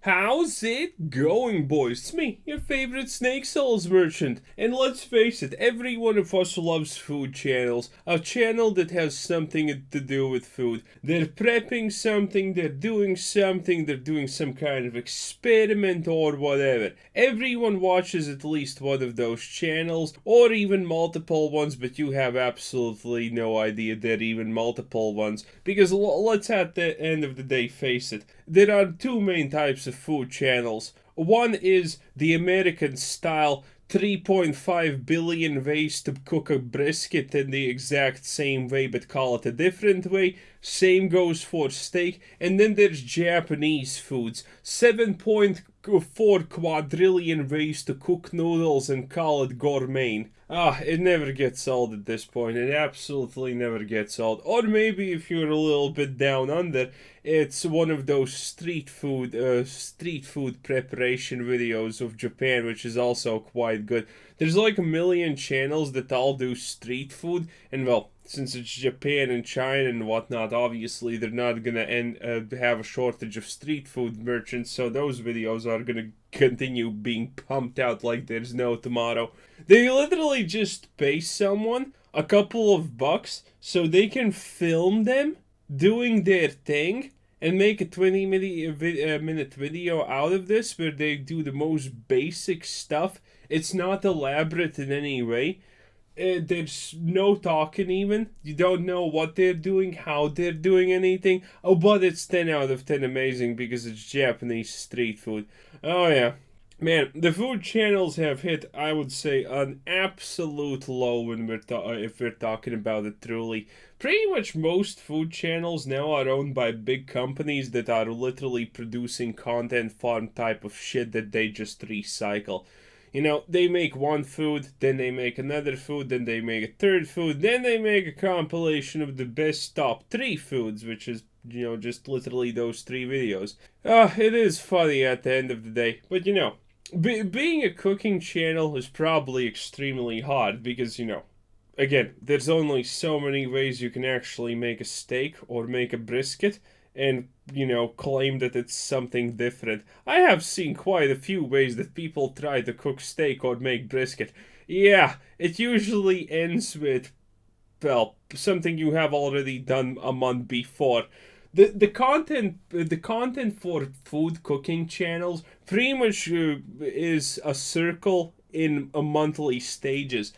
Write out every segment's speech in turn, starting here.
How's it going, boys? It's me, your favorite Snake Souls merchant. And let's face it, every one of us loves food channels. A channel that has something to do with food. They're prepping something, they're doing some kind of experiment or whatever. Everyone watches at least one of those channels, or even multiple ones, but you have absolutely no idea they're even multiple ones. Because let's at the end of the day face it, there are two main types of food channels. One is the American style 3.5 billion ways to cook a brisket in the exact same way but call it a different way. Same goes for steak. And then there's Japanese foods. 7.4 quadrillion ways to cook noodles and call it gourmet. It never gets old at this point. It absolutely never gets old. Or maybe if you're a little bit down under, it's one of those street food preparation videos of Japan, which is also quite good. There's like a million channels that all do street food, and well, since it's Japan and China and whatnot, obviously they're not gonna have a shortage of street food merchants, so those videos are gonna continue being pumped out like there's no tomorrow. They literally just pay someone a couple of bucks so they can film them doing their thing and make a 20-minute video out of this where they do the most basic stuff. It's not elaborate in any way. There's no talking even. You don't know what they're doing, how they're doing anything. Oh, but it's 10 out of 10 amazing because it's Japanese street food. Oh yeah. Man, the food channels have hit, I would say, an absolute low when if we're talking about it truly. Pretty much most food channels now are owned by big companies that are literally producing content farm type of shit that they just recycle. You know, they make one food, then they make another food, then they make a third food, then they make a compilation of the best top 3 foods, which is, you know, just literally those 3 videos. It is funny at the end of the day, but you know, being a cooking channel is probably extremely hard because, you know, again, there's only so many ways you can actually make a steak or make a brisket and, you know, claim that it's something different. I have seen quite a few ways that people try to cook steak or make brisket. Yeah, it usually ends with, well, something you have already done a month before. The content for food cooking channels pretty much is a circle in a monthly stages.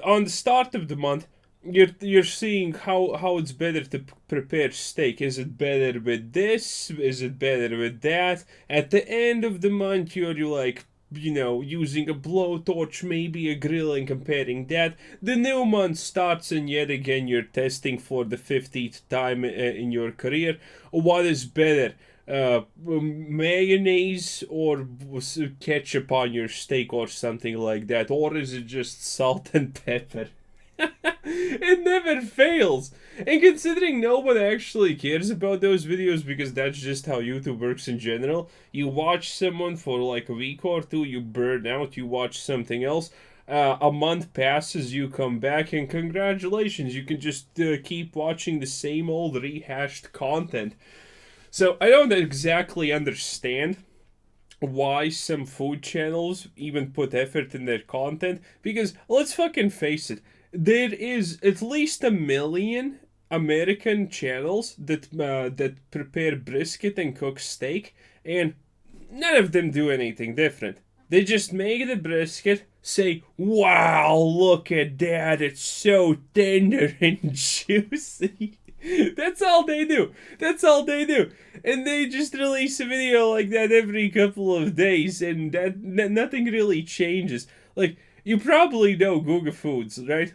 On the start of the month, you're seeing how it's better to prepare steak. Is it better with this? Is it better with that? At the end of the month, you're like, you know, using a blowtorch, maybe a grill, and comparing that. The new month starts, and yet again you're testing for the 50th time in your career. What is better, mayonnaise or ketchup on your steak or something like that? Or is it just salt and pepper? It never fails. And considering no one actually cares about those videos because that's just how YouTube works in general, you watch someone for like a week or two, you burn out, you watch something else, a month passes, you come back, and congratulations, you can just keep watching the same old rehashed content. So I don't exactly understand why some food channels even put effort in their content, because let's fucking face it, there is at least a million American channels that prepare brisket and cook steak, and none of them do anything different. They just make the brisket, say, "Wow, look at that! It's so tender and juicy." That's all they do. That's all they do. And they just release a video like that every couple of days, and nothing really changes. Like, you probably know Google Foods, right?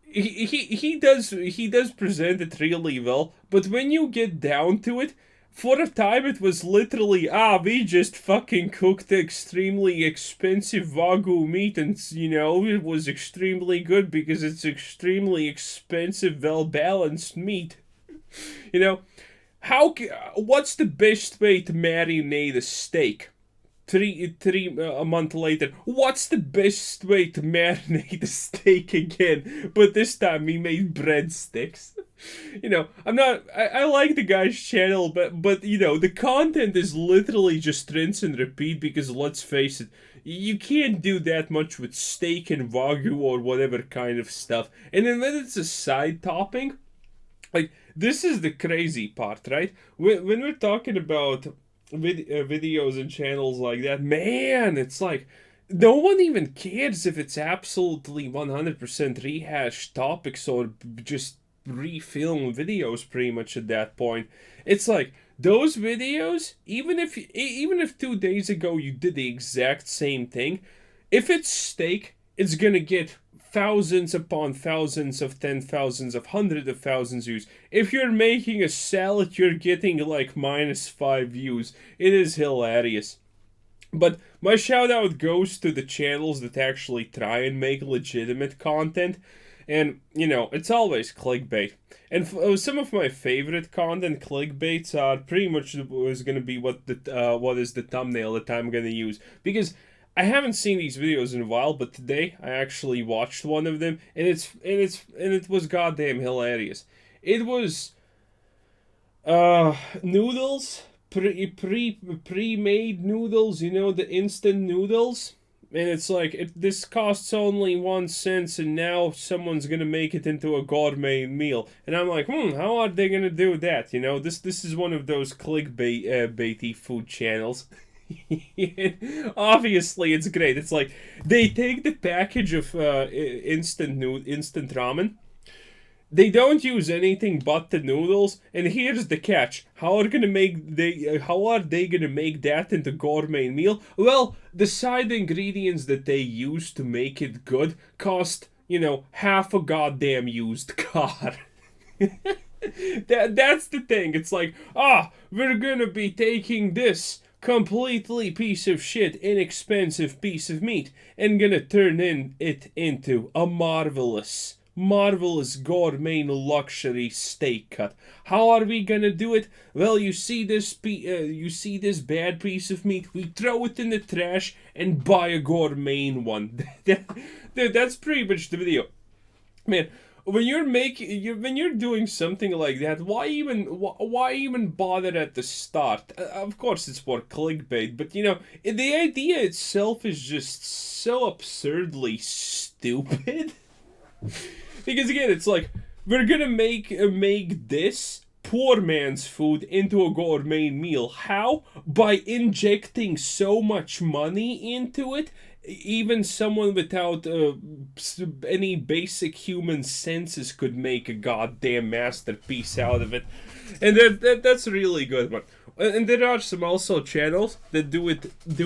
He does present it really well, but when you get down to it, for a time it was literally, we just fucking cooked extremely expensive Wagyu meat, and, you know, it was extremely good because it's extremely expensive, well-balanced meat. You know, what's the best way to marinate a steak? A month later, what's the best way to marinate a steak again? But this time we made breadsticks. I'm not. I like the guy's channel, but the content is literally just rinse and repeat. Because let's face it, you can't do that much with steak and wagyu or whatever kind of stuff. And then when it's a side topping, like this is the crazy part, right? When we're talking about videos and channels like that, man, it's like no one even cares if it's absolutely 100% rehashed topics or just refilm videos pretty much at that point. It's like those videos, even if 2 days ago you did the exact same thing, if it's steak, it's gonna get thousands upon thousands of 10,000s of hundreds of thousands views. If you're making a salad, you're getting like -5 views. It is hilarious. But my shout out goes to the channels that actually try and make legitimate content. And, it's always clickbait. And some of my favorite content clickbaits are pretty much was going to be what is the thumbnail that I'm going to use. Because I haven't seen these videos in a while, but today I actually watched one of them, and it was goddamn hilarious. It was noodles, pre-made noodles, the instant noodles. And it's like, this costs only 1 cent, and now someone's gonna make it into a gourmet meal. And I'm like, how are they gonna do that? This is one of those clickbaity food channels. Obviously, it's great. It's like they take the package of instant ramen. They don't use anything but the noodles, and here's the catch: how are they gonna make that into gourmet meal? Well, the side ingredients that they use to make it good cost, half a goddamn used car. That's the thing. It's like, we're gonna be taking this completely piece of shit, inexpensive piece of meat, and gonna turn it into a marvelous gourmet luxury steak cut. How are we gonna do it? Well, you see this bad piece of meat, we throw it in the trash and buy a gourmet one. That's pretty much the video, man. When you're doing something like that, why even bother at the start? Of course, it's for clickbait, but the idea itself is just so absurdly stupid. Because again, it's like, we're gonna make this poor man's food into a gourmet meal. How? By injecting so much money into it. Even someone without any basic human senses could make a goddamn masterpiece out of it. And that's a really good one. And there are some also channels that do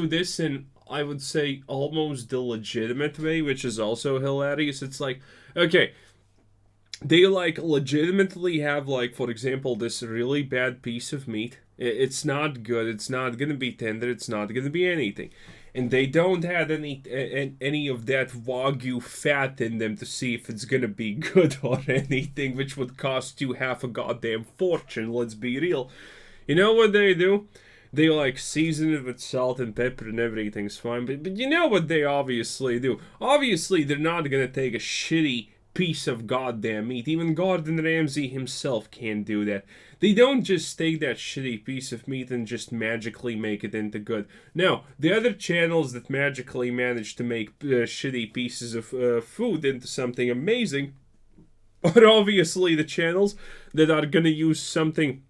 this in, I would say, almost the legitimate way, which is also hilarious. It's like, okay, they like legitimately have, like, for example, this really bad piece of meat. It's not good. It's not gonna be tender. It's not gonna be anything. And they don't add any of that wagyu fat in them to see if it's gonna be good or anything, which would cost you half a goddamn fortune. Let's be real. You know what they do? They like season it with salt and pepper and everything's fine. But you know what they obviously do? Obviously, they're not gonna take a shitty piece of goddamn meat. Even Gordon Ramsay himself can't do that. They don't just take that shitty piece of meat and just magically make it into good. No, the other channels that magically manage to make shitty pieces of food into something amazing are obviously the channels that are gonna use something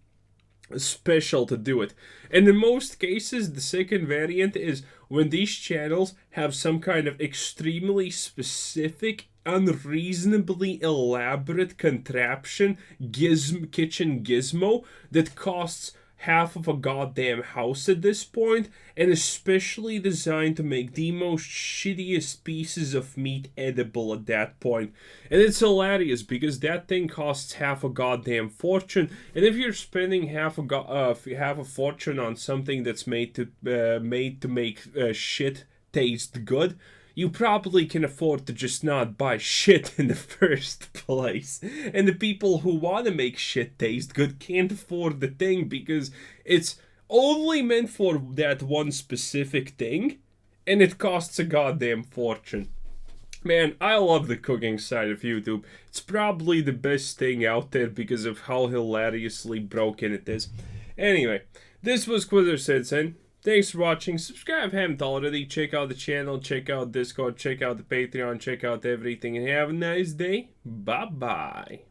special to do it. And in most cases, the second variant is when these channels have some kind of extremely specific, unreasonably elaborate contraption, kitchen gizmo that costs half of a goddamn house at this point, and especially designed to make the most shittiest pieces of meat edible at that point. And it's hilarious because that thing costs half a goddamn fortune, and if you're spending half a fortune on something that's made to make shit taste good, you probably can afford to just not buy shit in the first place. And the people who want to make shit taste good can't afford the thing because it's only meant for that one specific thing, and it costs a goddamn fortune. Man, I love the cooking side of YouTube. It's probably the best thing out there because of how hilariously broken it is. Anyway, this was Quizzer Citizen. Thanks for watching. Subscribe if you haven't already. Check out the channel, check out Discord, check out the Patreon, check out everything, and have a nice day. Bye bye.